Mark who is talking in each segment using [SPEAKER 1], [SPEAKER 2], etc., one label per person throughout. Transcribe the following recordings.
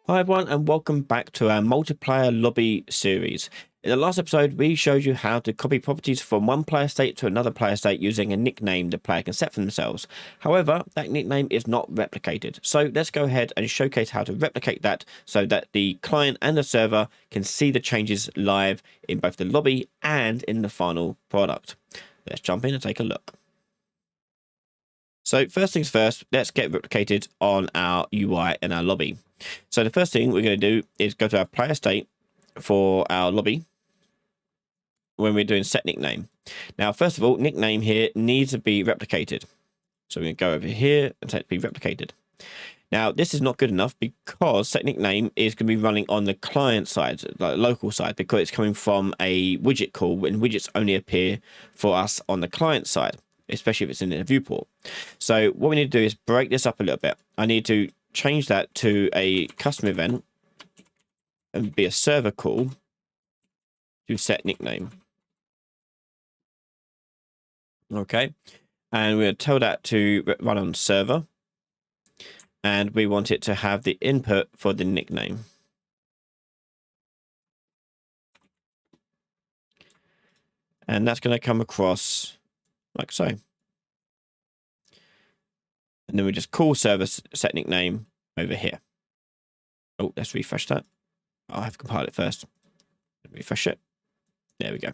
[SPEAKER 1] Hi everyone and welcome back to our multiplayer lobby series. In the last episode we showed you how to copy properties from one player state to another player state using a nickname the player can set for themselves. However, that nickname is not replicated. So let's go ahead and showcase how to replicate that so that the client and the server can see the changes live in both the lobby and in the final product. Let's jump in and take a look. So first things first, let's get replicated on our UI in our lobby. So the first thing we're going to do is go to our player state for our lobby when we're doing set nickname. Now, first of all, nickname here needs to be replicated. So we're going to go over here and set to be replicated. Now, this is not good enough because set nickname is going to be running on the client side, like local side, because it's coming from a widget call when widgets only appear for us on the client side, especially if it's in a viewport. So what we need to do is break this up a little bit. I need to change that to a custom event and be a server call to set nickname. Okay, and we're going to tell that to run on server, and we want it to have the input for the nickname. And that's going to come across like so. And then we just call server set nickname over here. Oh, let's refresh that. I'll have to compile it first. Refresh it. There we go.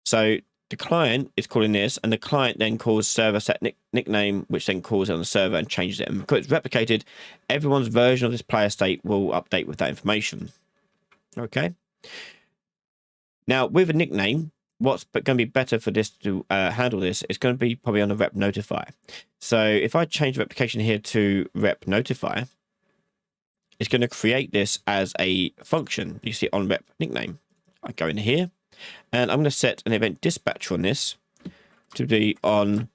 [SPEAKER 1] So the client is calling this, and the client then calls server set nickname, which then calls it on the server and changes it. And because it's replicated, everyone's version of this player state will update with that information. Okay. Now, with a nickname, what's going to be better for this to handle this is going to be probably on a rep notify. So if I change the replication here to rep notify, it's going to create this as a function. You see on rep nickname. I go in here and I'm going to set an event dispatcher on this to be on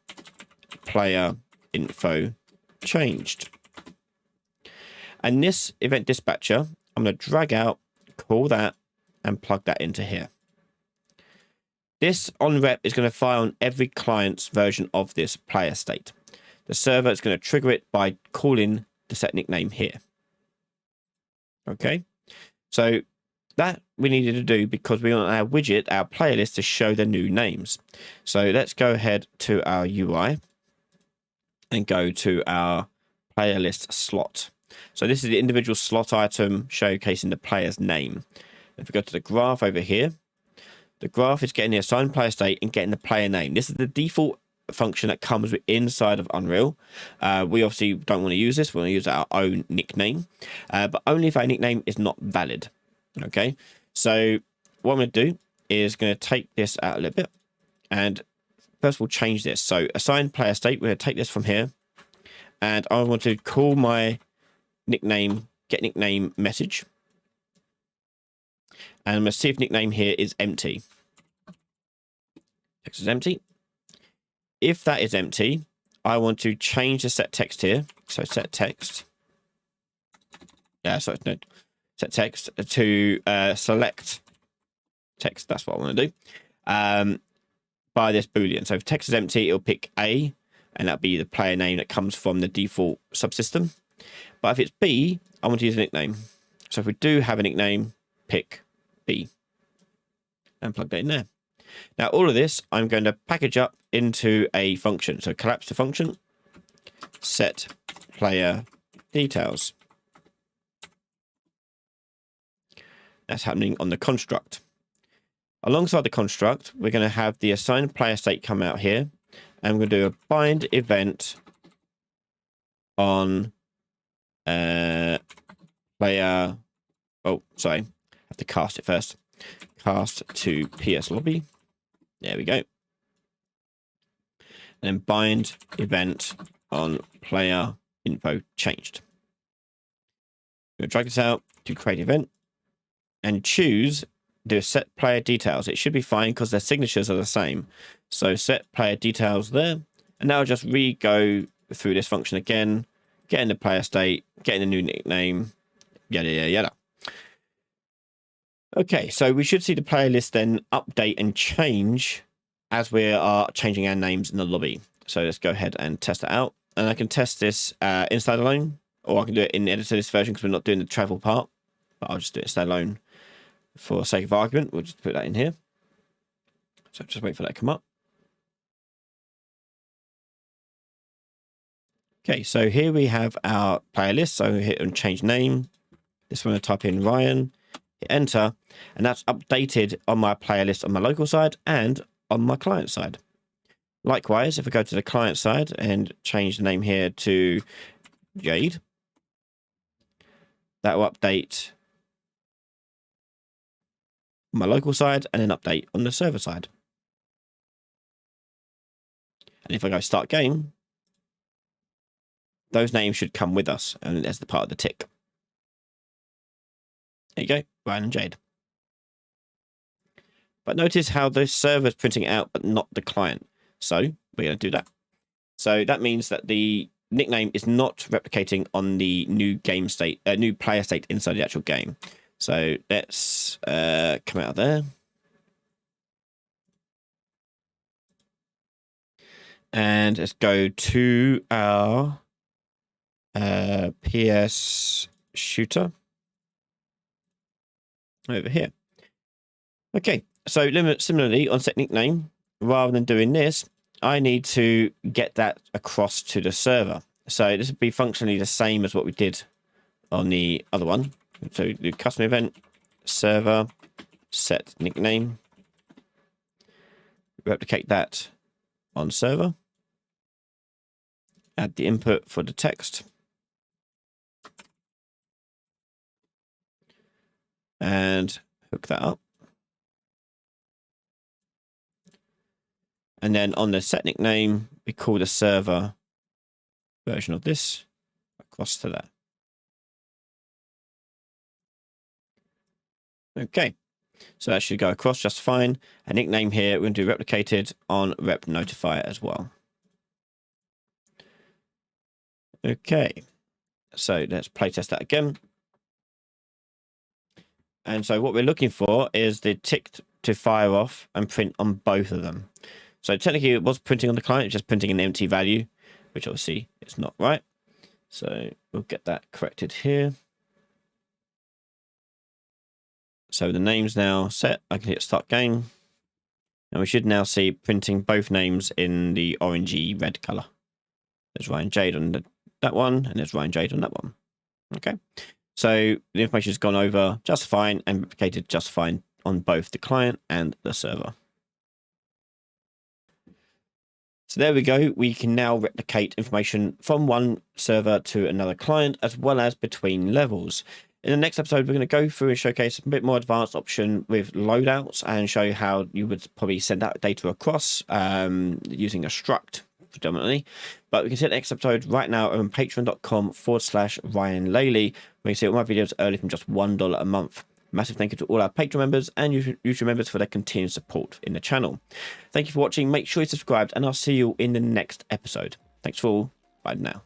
[SPEAKER 1] player info changed. And this event dispatcher, I'm going to drag out, call that, and plug that into here. This on rep is going to fire on every client's version of this player state. The server is going to trigger it by calling the set nickname here. Okay, so that we needed to do because we want our widget, our player list, to show the new names. So let's go ahead to our UI and go to our player list slot. So this is the individual slot item showcasing the player's name. If we go to the graph over here, the graph is getting the assigned player state and getting the player name. This is the default function that comes inside of Unreal. We obviously don't want to use this. We want to use our own nickname, but only if our nickname is not valid. Okay, so what I'm going to do is going to take this out a little bit, and first of all change this. So assigned player state, we're going to take this from here, and I want to call my nickname get nickname message, and I'm going to see if nickname here is empty. Text is empty. If that is empty, I want to change the set text here. So set text. Yeah, so no, set text to select text. That's what I want to do. By this boolean. So if text is empty, it'll pick A, and that'll be the player name that comes from the default subsystem. But if it's B, I want to use a nickname. So if we do have a nickname, pick B and plug that in there. Now, all of this I'm going to package up into a function. So collapse the function, set player details. That's happening on the construct. Alongside the construct, we're going to have the assigned player state come out here, and we're going to do a bind event on player. Oh, sorry, I have to cast it first. Cast to PS lobby. There we go. And then bind event on player info changed. We're going to drag this out to create event and choose do set player details. It should be fine because their signatures are the same. So set player details there, and now just go through this function again, getting the player state, getting a new nickname, yada yada yada. Okay, so we should see the player list then update and change as we are changing our names in the lobby. So let's go ahead and test it out. And I can test this inside alone. or I can do it in the editor this version because we're not doing the travel part, but I'll just do it standalone for sake of argument. We'll just put that in here. So just wait for that to come up. Okay, so here we have our player list. So hit and change name. This one I type in Ryan, hit enter, and that's updated on my player list on my local side and on my client side. Likewise, if I go to the client side and change the name here to Jade, that will update my local side and then update on the server side. And if I go start game, those names should come with us, and there's the part of the tick. There you go, Ryan and Jade. But notice how the server is printing it out, but not the client. So we're going to do that. So that means that the nickname is not replicating on the new game state, new player state inside the actual game. So let's come out of there. And let's go to our PS shooter over here. Okay, so similarly on set nickname, rather than doing this, I need to get that across to the server. So this would be functionally the same as what we did on the other one. So do custom event, server, set nickname, replicate that on server, add the input for the text, and hook that up. And then on the set nickname, we call the server version of this across to that. Okay, so that should go across just fine. A nickname here, we're going to do replicated on rep notifier as well. Okay, so let's play test that again. And so what we're looking for is the tick to fire off and print on both of them. So technically it was printing on the client, it's just printing an empty value, which obviously is not right. So we'll get that corrected here. So the name's now set. I can hit start game. And we should now see printing both names in the orangey red color. There's Ryan Jade on that one, and there's Ryan Jade on that one. Okay. So the information has gone over just fine and replicated just fine on both the client and the server. So there we go. We can now replicate information from one server to another client, as well as between levels. In the next episode, we're going to go through and showcase a bit more advanced option with loadouts and show you how you would probably send that data across using a struct predominantly. But we can see the next episode right now on patreon.com/Ryan Laley. We can see all my videos early from just $1 a month. Massive thank you to all our Patreon members and YouTube members for their continued support in the channel. Thank you for watching. Make sure you're subscribed, and I'll see you in the next episode. Thanks for all. Bye now.